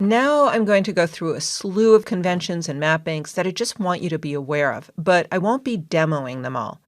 Now I'm going to go through a slew of conventions and mappings that I just want you to be aware of, but I won't be demoing them all.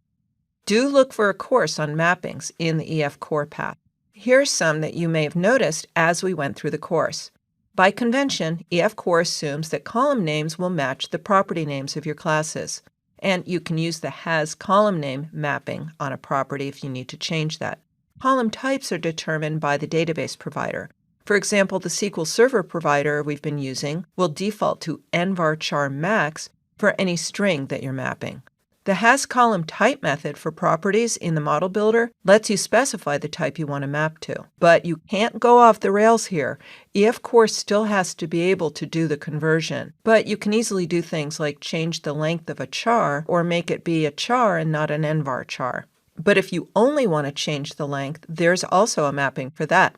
Do look for a course on mappings in the EF Core path. Here's some that you may have noticed as we went through the course. By convention, EF Core assumes that column names will match the property names of your classes, and you can use the has column name mapping on a property if you need to change that. Column types are determined by the database provider. For example, the SQL Server provider we've been using will default to nvarchar max for any string that you're mapping. The hasColumnType method for properties in the model builder lets you specify the type you want to map to. But you can't go off the rails here. EF Core still has to be able to do the conversion. But you can easily do things like change the length of a char or make it be a char and not an nvarchar. But if you only want to change the length, there's also a mapping for that.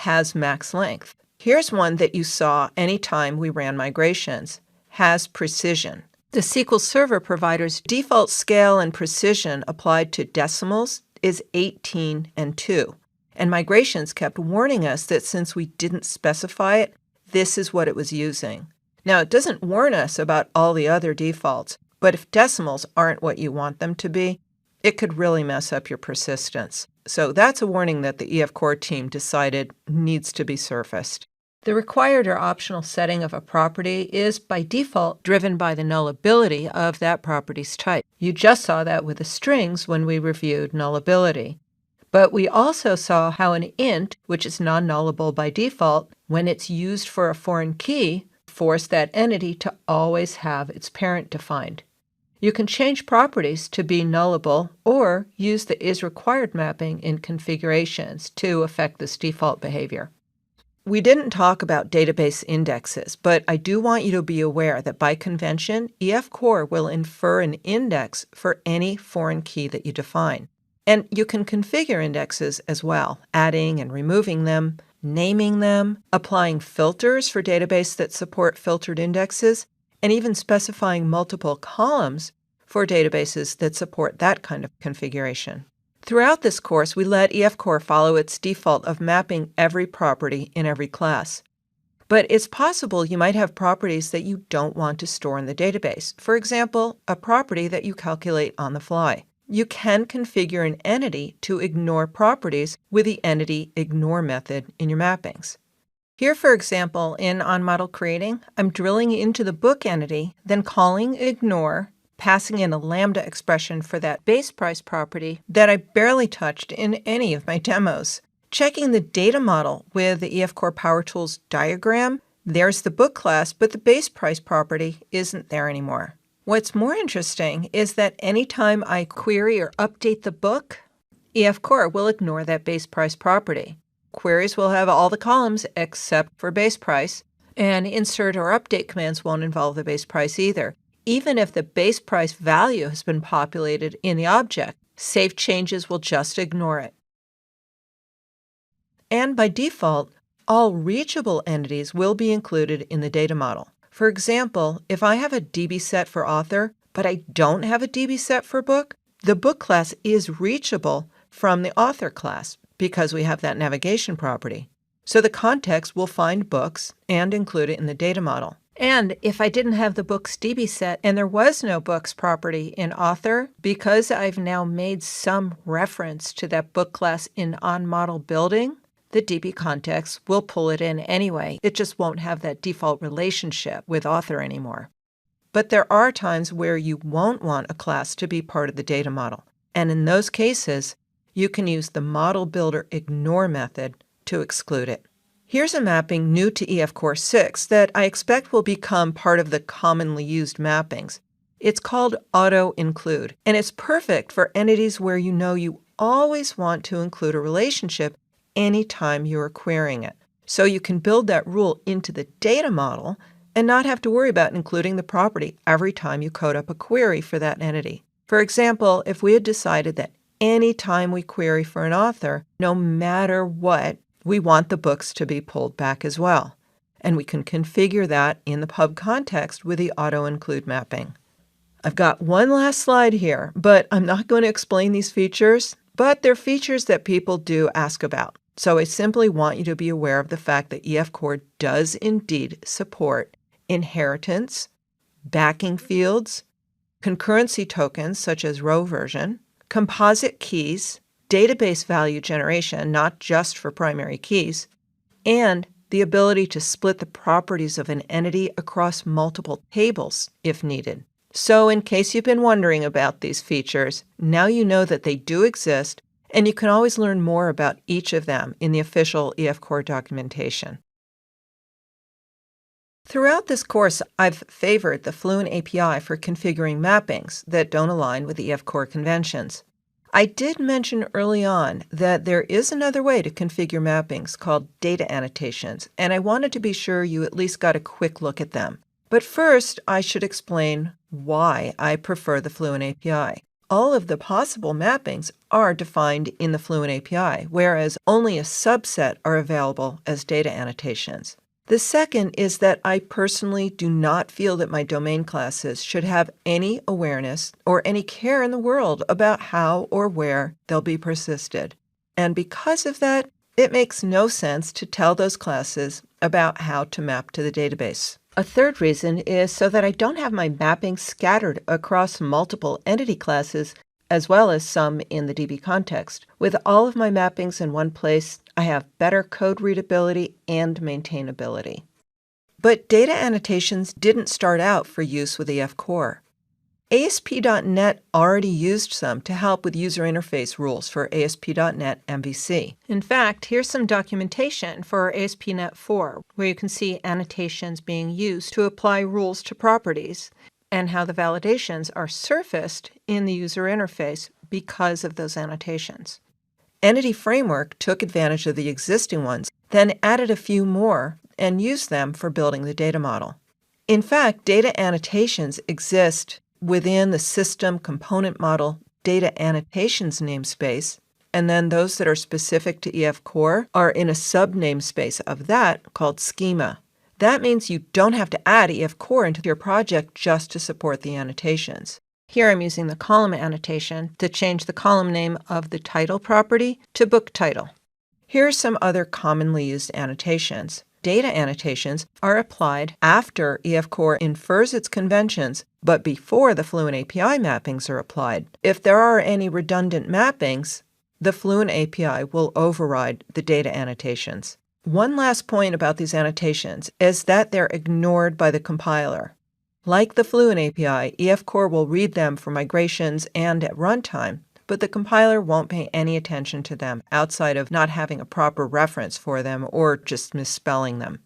hasMaxLength. Here's one that you saw anytime we ran migrations. hasPrecision. The SQL Server provider's default scale and precision applied to decimals is 18 and 2. And migrations kept warning us that since we didn't specify it, this is what it was using. Now, it doesn't warn us about all the other defaults, but if decimals aren't what you want them to be, it could really mess up your persistence. So that's a warning that the EF Core team decided needs to be surfaced. The required or optional setting of a property is, by default, driven by the nullability of that property's type. You just saw that with the strings when we reviewed nullability. But we also saw how an int, which is non-nullable by default, when it's used for a foreign key, force that entity to always have its parent defined. You can change properties to be nullable or use the isRequired mapping in configurations to affect this default behavior. We didn't talk about database indexes, but I do want you to be aware that by convention, EF Core will infer an index for any foreign key that you define. And you can configure indexes as well, adding and removing them, naming them, applying filters for databases that support filtered indexes, and even specifying multiple columns for databases that support that kind of configuration. Throughout this course, we let EF Core follow its default of mapping every property in every class. But it's possible you might have properties that you don't want to store in the database. For example, a property that you calculate on the fly. You can configure an entity to ignore properties with the entity ignore method in your mappings. Here, for example, in onModelCreating, I'm drilling into the book entity, then calling ignore, passing in a lambda expression for that base price property that I barely touched in any of my demos. Checking the data model with the EF Core Power Tools diagram, there's the book class, but the base price property isn't there anymore. What's more interesting is that anytime I query or update the book, EF Core will ignore that base price property. Queries will have all the columns except for base price, and insert or update commands won't involve the base price either. Even if the base price value has been populated in the object, save changes will just ignore it. And by default, all reachable entities will be included in the data model. For example, if I have a DB set for author, but I don't have a DB set for book, the book class is reachable from the author class because we have that navigation property. So the context will find books and include it in the data model. And if I didn't have the books DB set and there was no books property in author, because I've now made some reference to that book class in onModelBuilding, the DB context will pull it in anyway. It just won't have that default relationship with author anymore. But there are times where you won't want a class to be part of the data model. And in those cases, you can use the Model Builder ignore method to exclude it. Here's a mapping new to EF Core 6 that I expect will become part of the commonly used mappings. It's called auto-include, and it's perfect for entities where you know you always want to include a relationship anytime you're querying it. So you can build that rule into the data model and not have to worry about including the property every time you code up a query for that entity. For example, if we had decided that anytime we query for an author, no matter what, we want the books to be pulled back as well. And we can configure that in the pub context with the auto-include mapping. I've got one last slide here, but I'm not going to explain these features, but they're features that people do ask about. So I simply want you to be aware of the fact that EF Core does indeed support inheritance, backing fields, concurrency tokens such as row version, composite keys, database value generation, not just for primary keys, and the ability to split the properties of an entity across multiple tables if needed. So in case you've been wondering about these features, now you know that they do exist, and you can always learn more about each of them in the official EF Core documentation. Throughout this course, I've favored the Fluent API for configuring mappings that don't align with EF Core conventions. I did mention early on that there is another way to configure mappings called data annotations, and I wanted to be sure you at least got a quick look at them. But first, I should explain why I prefer the Fluent API. All of the possible mappings are defined in the Fluent API, whereas only a subset are available as data annotations. The second is that I personally do not feel that my domain classes should have any awareness or any care in the world about how or where they'll be persisted. And because of that, it makes no sense to tell those classes about how to map to the database. A third reason is so that I don't have my mappings scattered across multiple entity classes, as well as some in the DB context. With all of my mappings in one place, I have better code readability and maintainability. But data annotations didn't start out for use with EF Core. ASP.NET already used some to help with user interface rules for ASP.NET MVC. In fact, here's some documentation for ASP.NET 4, where you can see annotations being used to apply rules to properties, and how the validations are surfaced in the user interface because of those annotations. Entity Framework took advantage of the existing ones, then added a few more and used them for building the data model. In fact, data annotations exist within the System Component Model Data Annotations namespace, and then those that are specific to EF Core are in a sub-namespace of that called Schema. That means you don't have to add EF Core into your project just to support the annotations. Here I'm using the column annotation to change the column name of the title property to book title. Here are some other commonly used annotations. Data annotations are applied after EF Core infers its conventions, but before the Fluent API mappings are applied. If there are any redundant mappings, the Fluent API will override the data annotations. One last point about these annotations is that they're ignored by the compiler. Like the Fluent API, EF Core will read them for migrations and at runtime, but the compiler won't pay any attention to them outside of not having a proper reference for them or just misspelling them.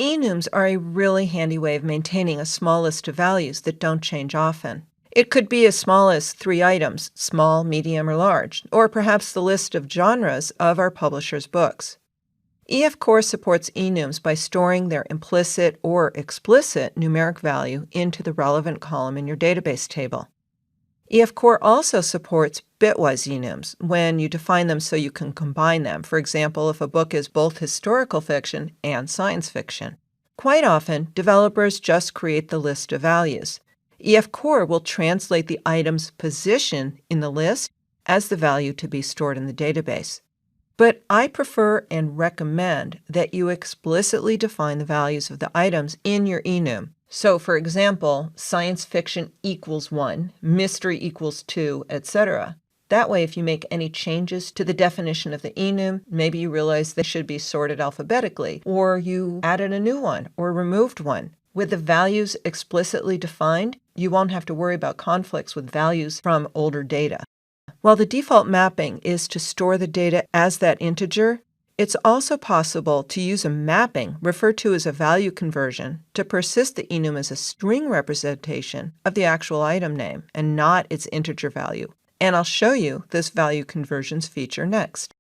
Enums are a really handy way of maintaining a small list of values that don't change often. It could be as small as 3 items, small, medium, or large, or perhaps the list of genres of our publisher's books. EF Core supports enums by storing their implicit or explicit numeric value into the relevant column in your database table. EF Core also supports bitwise enums when you define them so you can combine them, for example, if a book is both historical fiction and science fiction. Quite often, developers just create the list of values. EF Core will translate the item's position in the list as the value to be stored in the database. But I prefer and recommend that you explicitly define the values of the items in your enum. So, for example, science fiction equals 1, mystery equals 2, etc. That way, if you make any changes to the definition of the enum, maybe you realize they should be sorted alphabetically, or you added a new one or removed one. With the values explicitly defined, you won't have to worry about conflicts with values from older data. While the default mapping is to store the data as that integer, it's also possible to use a mapping, referred to as a value conversion, to persist the enum as a string representation of the actual item name and not its integer value. And I'll show you this value conversions feature next.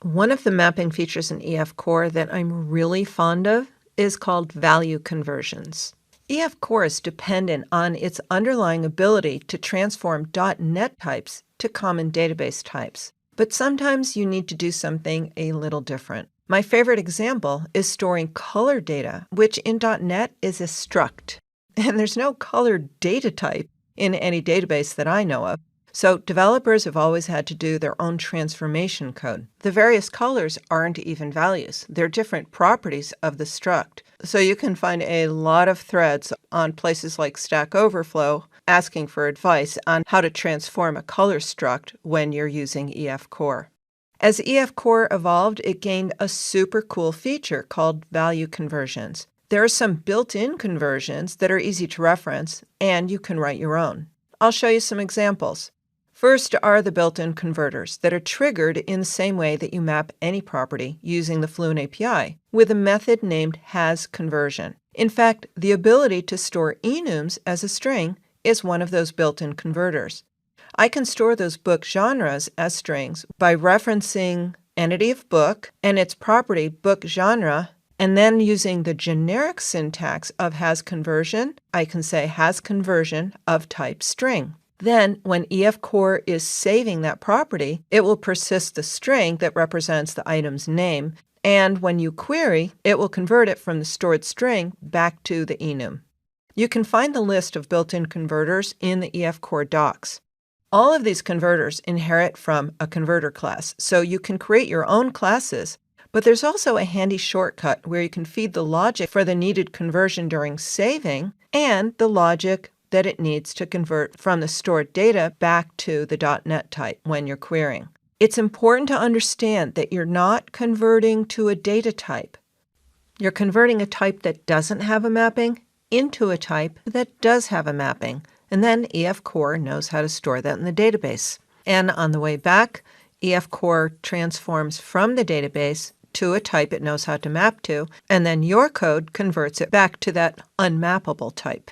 One of the mapping features in EF Core that I'm really fond of is called value conversions. EF Core is dependent on its underlying ability to transform .NET types to common database types. But sometimes you need to do something a little different. My favorite example is storing color data, which in .NET is a struct. And there's no colored data type in any database that I know of. So developers have always had to do their own transformation code. The various colors aren't even values. They're different properties of the struct. So you can find a lot of threads on places like Stack Overflow asking for advice on how to transform a color struct when you're using EF Core. As EF Core evolved, it gained a super cool feature called value conversions. There are some built-in conversions that are easy to reference, and you can write your own. I'll show you some examples. First are the built-in converters that are triggered in the same way that you map any property using the Fluent API, with a method named hasConversion. In fact, the ability to store enums as a string is one of those built-in converters. I can store those book genres as strings by referencing entity of book and its property book genre, and then using the generic syntax of hasConversion, I can say hasConversion of type string. Then, when EF Core is saving that property, it will persist the string that represents the item's name, and when you query, it will convert it from the stored string back to the enum. You can find the list of built-in converters in the EF Core docs. All of these converters inherit from a converter class, so you can create your own classes, but there's also a handy shortcut where you can feed the logic for the needed conversion during saving and the logic that it needs to convert from the stored data back to the .NET type when you're querying. It's important to understand that you're not converting to a data type. You're converting a type that doesn't have a mapping into a type that does have a mapping, and then EF Core knows how to store that in the database. And on the way back, EF Core transforms from the database to a type it knows how to map to, and then your code converts it back to that unmappable type.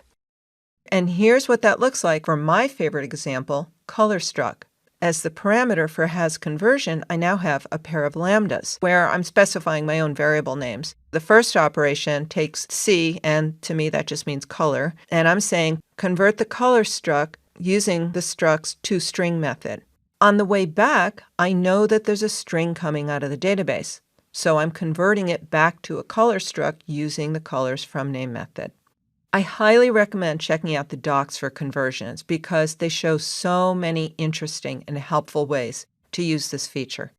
And here's what that looks like for my favorite example, color struct. As the parameter for hasConversion, I now have a pair of lambdas where I'm specifying my own variable names. The first operation takes C, and to me that just means color, and I'm saying convert the color struct using the struct's toString method. On the way back, I know that there's a string coming out of the database, so I'm converting it back to a color struct using the colors_from_name method. I highly recommend checking out the docs for conversions because they show so many interesting and helpful ways to use this feature.